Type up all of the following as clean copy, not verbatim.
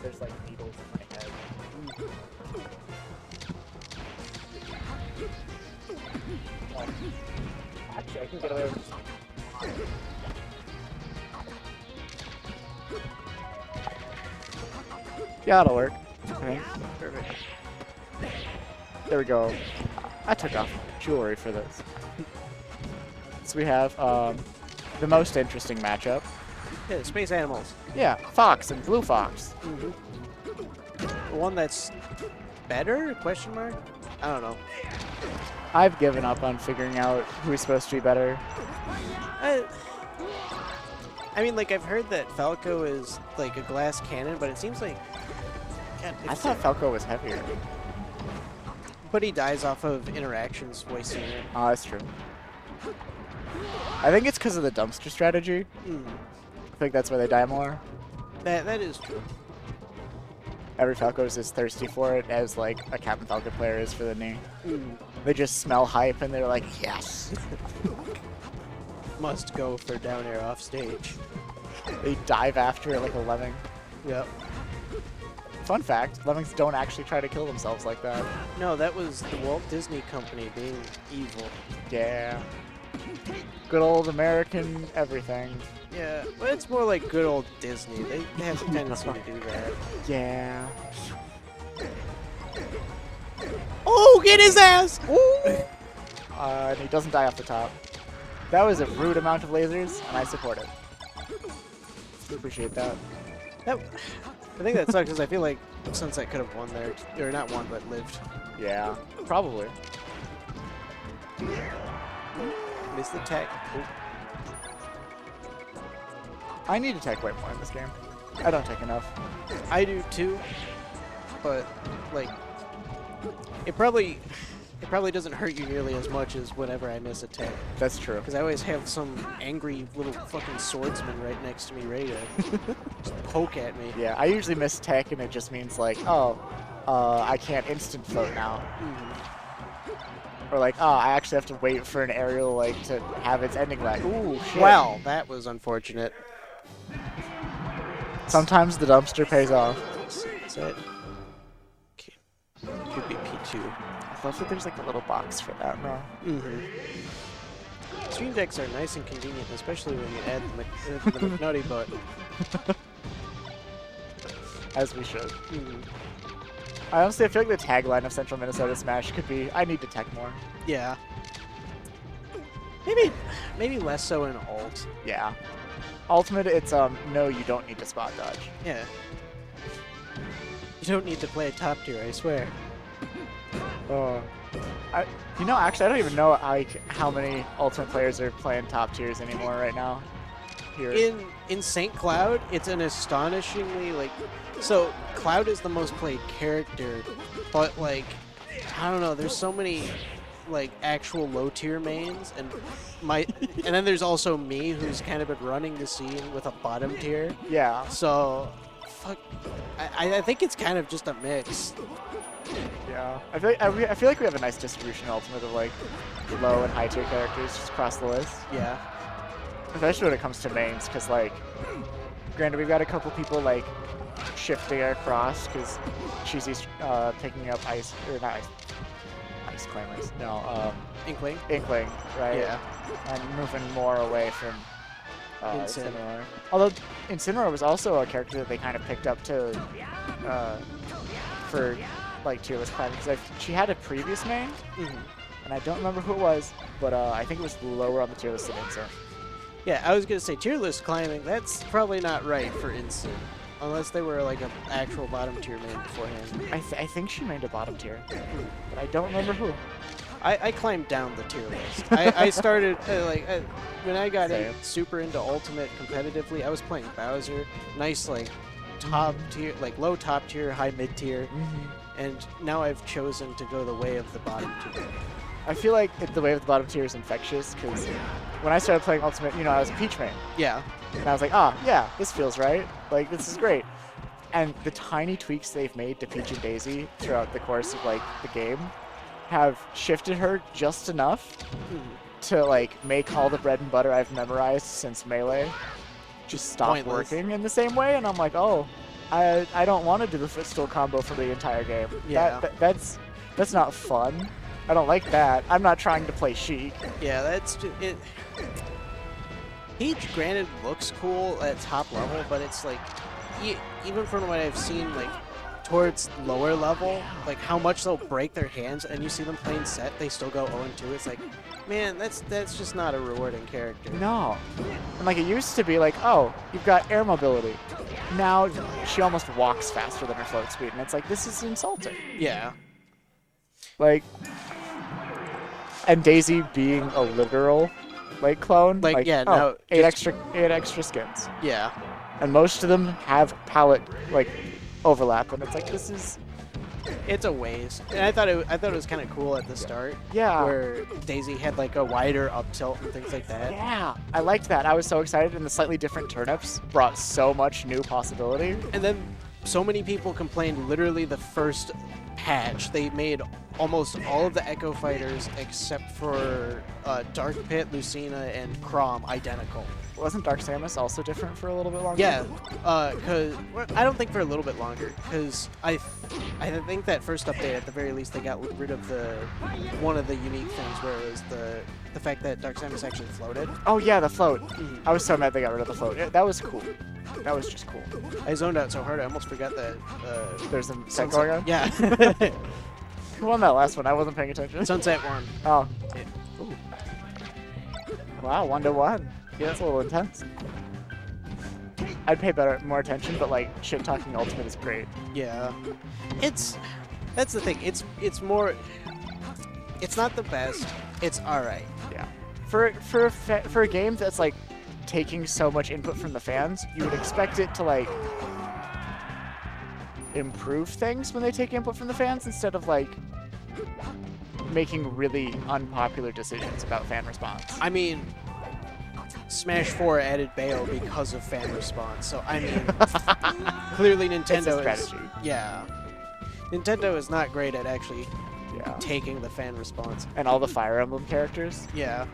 There's like needles in my head. Actually, I can get away with this. Yeah, that'll work. Okay. Perfect. There we go. I took off jewelry for this. So we have the most interesting matchup. Yeah, space animals. Yeah, Fox and Blue Fox. The one that's better? Question mark? I don't know. I've given up on figuring out who's supposed to be better. I mean, like, I've heard that Falco is like a glass cannon, but it seems like... God, I thought Falco was heavier. But he dies off of interactions voicing it. Oh, that's true. I think it's because of the dumpster strategy. I think that's why they die more. That is true. Every Falco is as thirsty for it as like a Captain Falcon player is for the knee. They just smell hype and they're like, yes. Must go for down air off stage. They dive after it like a lemming. Yep. Fun fact, lemmings don't actually try to kill themselves like that. No, that was the Walt Disney Company being evil. Yeah. Good old American everything. Yeah, but it's more like good old Disney. They have a tendency to do that. Yeah. Oh, get his ass! Ooh. And he doesn't die off the top. That was a rude amount of lasers, and I support it. Appreciate that. I think that sucks because I feel like Sunset could have won there. Or not won, but lived. Yeah, probably. Missed the tech. Ooh. I need to tech way more in this game. I don't tech enough. I do too, but like it probably doesn't hurt you nearly as much as whenever I miss a tech. That's true. Because I always have some angry little fucking swordsman right next to me ready to just poke at me. Yeah, I usually miss tech and it just means like, oh, I can't instant float now. Or like, oh, I actually have to wait for an aerial like to have its ending lag. Ooh, shit. Well, that was unfortunate. Sometimes the dumpster pays off. Is that? Okay. Could be P2. I love that there's like a little box for that, though. Stream decks are nice and convenient, especially when you add the McNutty butt. As we should. I honestly feel like the tagline of Central Minnesota Smash could be, I need to tech more. Yeah. Maybe less so in alt. Yeah. Ultimate, it's, no, you don't need to spot dodge. Yeah. You don't need to play top tier, I swear. You know, actually, I don't even know like how many Ultimate players are playing top tiers anymore right now. Here. In St. Cloud, it's an astonishingly, like... So, Cloud is the most played character, but, like, I don't know, there's so many, like, actual low-tier mains, and then there's also me, who's kind of been running the scene with a bottom tier. Yeah. So, fuck, I think it's kind of just a mix. Yeah. I feel like we have a nice distribution Ultimate of, like, low and high-tier characters just across the list. Yeah. Especially when it comes to mains, because, like, granted, we've got a couple people, like, shifting across, because Cheesy's picking up ice claimers. No, Inkling, right? Yeah. And moving more away from Incineroar. Incineroar. Although Incineroar was also a character that they kind of picked up to for like tier list climbing, because she had a previous main, and I don't remember who it was, but I think it was lower on the tier list than Incin. Yeah, I was gonna say tier list climbing. That's probably not right for Incin, unless they were like an actual bottom tier main beforehand. I think she made a bottom tier, but I don't remember who. I climbed down the tier list. I started when I got super into Ultimate competitively. I was playing Bowser, nice like top tier, like low top tier, high mid tier, and now I've chosen to go the way of the bottom tier. I feel like the way of the bottom tier is infectious, because when I started playing Ultimate, you know, I was a Peach main. Yeah. And I was like, yeah, this feels right. Like, this is great. And the tiny tweaks they've made to Peach and Daisy throughout the course of, like, the game have shifted her just enough to, like, make all the bread and butter I've memorized since Melee just stop Pointless. working in the same way, and I'm like, oh, I don't want to do the footstool combo for the entire game. Yeah. That's not fun. I don't like that. I'm not trying to play Sheik. Yeah, that's it. He granted looks cool at top level, but it's like even from what I've seen, like towards lower level, like how much they'll break their hands, and you see them playing set, they still go 0-2. It's like, man, that's just not a rewarding character. No. And like it used to be like, oh, you've got air mobility. Now she almost walks faster than her float speed, and it's like, this is insulting. Yeah. Like, and Daisy being a literal like clone, Like, yeah, oh, no, eight just- extra skins, Yeah. and most of them have palette like overlap, and it's like, this is It's a waste. And I thought it was kind of cool at the start. Yeah. Where Daisy had like a wider up tilt and things like that. yeah, I liked that. I was so excited, and the slightly different turnips brought so much new possibility. And then so many people complained literally the first patch. They made almost all of the Echo Fighters except for Dark Pit, Lucina, and Chrom identical. Wasn't Dark Samus also different for a little bit longer? Yeah, because I don't think for a little bit longer, because I think that first update at the very least they got rid of one of the unique things where it was the fact that Dark Samus actually floated. Oh yeah, the float. I was so mad they got rid of the float. That was cool. That was just cool. I zoned out so hard I almost forgot that. There's a set going on? Yeah. Who won that last one? I wasn't paying attention. Sunset won. Oh. Yeah. Ooh. Wow, 1-1. Yeah, that's a little intense. I'd pay more attention, but like shit talking ultimate is great. Yeah. That's the thing. It's more. It's not the best. It's all right. Yeah. For a game that's like taking so much input from the fans, you would expect it to like improve things when they take input from the fans instead of like making really unpopular decisions about fan response. I mean, Smash 4 added Bayo because of fan response. So I mean, clearly Nintendo It's a strategy. Yeah. Nintendo is not great at actually Yeah. taking the fan response. And all the Fire Emblem characters. Yeah.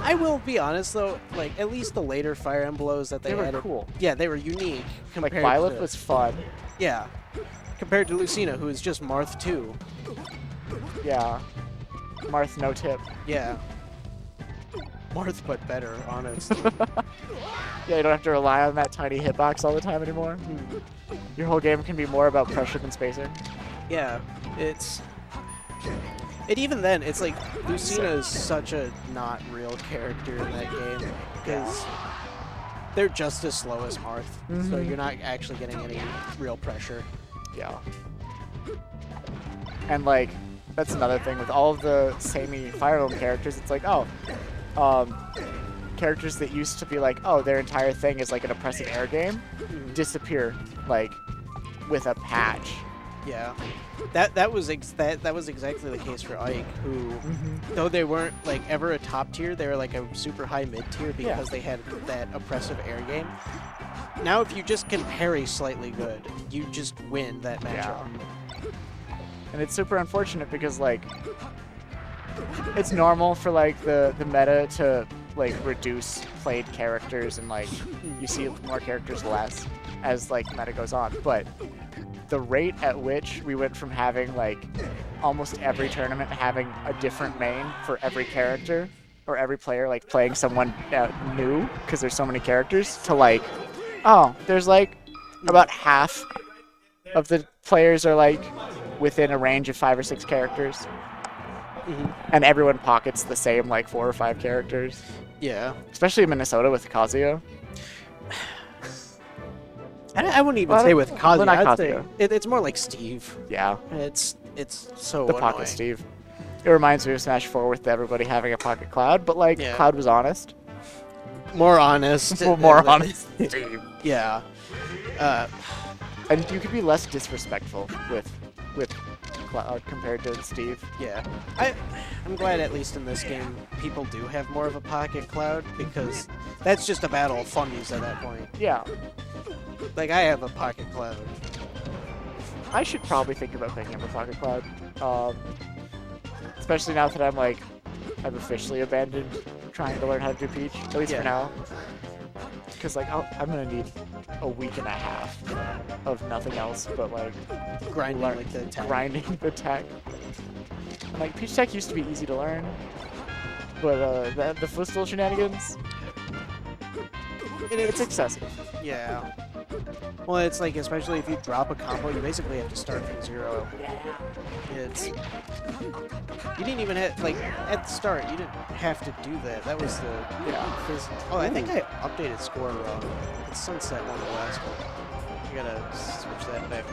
I will be honest though, like at least the later Fire Emblems that They were added, cool. yeah, they were unique Like compared Violet to, was fun. yeah, compared to Lucina, who is just Marth 2. Yeah. Marth no tip. Yeah. Marth, but better, honestly. Yeah, you don't have to rely on that tiny hitbox all the time anymore. Your whole game can be more about pressure than spacing. Yeah, even then, it's like Lucina is such a not real character in that game because they're just as slow as Marth, so you're not actually getting any real pressure. Yeah. And like, that's another thing with all of the samey Fire Emblem characters. It's like, oh, characters that used to be like, oh, their entire thing is like an oppressive air game, disappear like with a patch. Yeah, that was exactly the case for Ike, who though they weren't like ever a top tier, they were like a super high mid tier because they had that oppressive air game. Now, if you just can parry slightly good, you just win that matchup. And it's super unfortunate because like it's normal for like the meta to like reduce played characters and like you see more characters less as like meta goes on, but the rate at which we went from having like almost every tournament having a different main for every character or every player like playing someone new because there's so many characters to like, oh, there's like about half of the players are like within a range of 5 or 6 characters. And everyone pockets the same like 4 or 5 characters. Yeah. Especially in Minnesota with Kazuya. I wouldn't even say with Kazuya. Well, not I'd say Kazuya. it's more like Steve. Yeah. It's so The annoying. Pocket Steve. It reminds me of Smash 4 with everybody having a Pocket Cloud, but like Cloud was honest. More honest. Well, more honest. Steve. Yeah. And you could be less disrespectful with Cloud compared to Steve. Yeah. I'm glad at least in this game people do have more of a Pocket Cloud because that's just a battle of funnies at that point. Yeah. Like, I have a Pocket Cloud. I should probably think about picking up a Pocket Cloud. Especially now that I've officially abandoned trying to learn how to do Peach, at least for now. because like I'm gonna need a week and a half of nothing else but like Grinding like the tech. grinding the tech. And, like Peach Tech used to be easy to learn, but the footstool shenanigans, it's excessive. Yeah. Well, it's like, especially if you drop a combo, you basically have to start from zero. It's... You didn't even have, like, at the start, you didn't have to do that. That was the... Yeah. Oh, I think I updated score wrong. It's Sunset one, the last one. I gotta switch that back.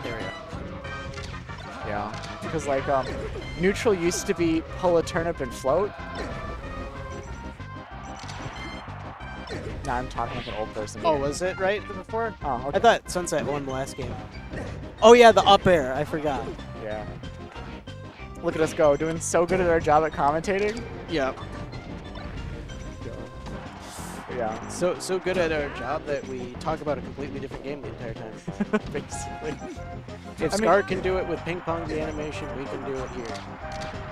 There we go. Yeah. Because like neutral used to be pull a turnip and float. Now I'm talking like an old person. Oh, here. was it right before? Oh, okay. I thought Sunset won the last game. Oh yeah, the up air. I forgot. Yeah. Look at us go, doing so good at our job at commentating. Yep. Yeah. So good at our job that we talk about a completely different game the entire time. Basically. If Scar can do it with ping pong the animation, we can do it here.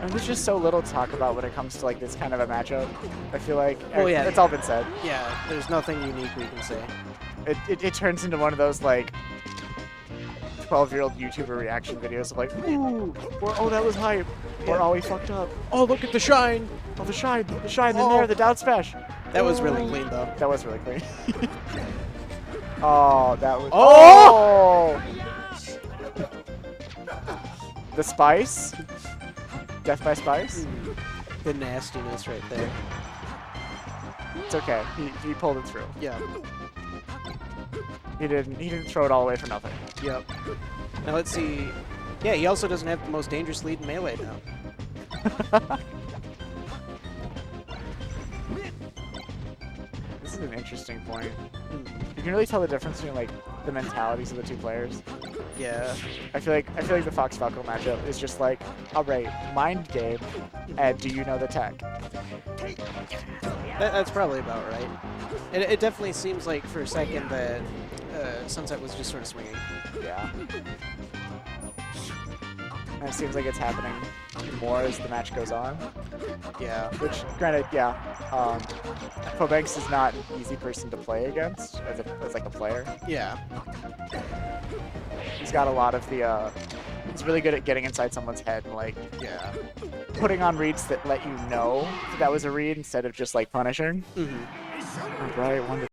And there's just so little to talk about when it comes to like this kind of a matchup. I feel like yeah. it's all been said. Yeah, there's nothing unique we can say. It turns into one of those like 12-year-old YouTuber reaction videos of like, ooh, or oh that was hype, or oh he fucked up. Oh, look at the shine! Oh the shine in there, the down smash. That was really clean though. That was really clean. Oh, that was. Oh! The spice? Death by spice? The nastiness right there. It's okay. He pulled it through. Yeah. He didn't throw it all away for nothing. Yep. Now let's see. Yeah, he also doesn't have the most dangerous lead in Melee now. This is an interesting point. You can really tell the difference between like the mentalities of the two players. Yeah. I feel like the Fox Falco matchup is just like, all right, mind game, and do you know the tech? That's probably about right. It definitely seems like for a second that Sunset was just sort of swinging. Yeah. And it seems like it's happening more as the match goes on. Yeah. Which, granted, yeah, foBanks is not an easy person to play against as like a player. Yeah. He's got a lot of the, he's really good at getting inside someone's head and like, Yeah. putting on reads that let you know that was a read instead of just like punishing. Mm-hmm. All right, 1-2.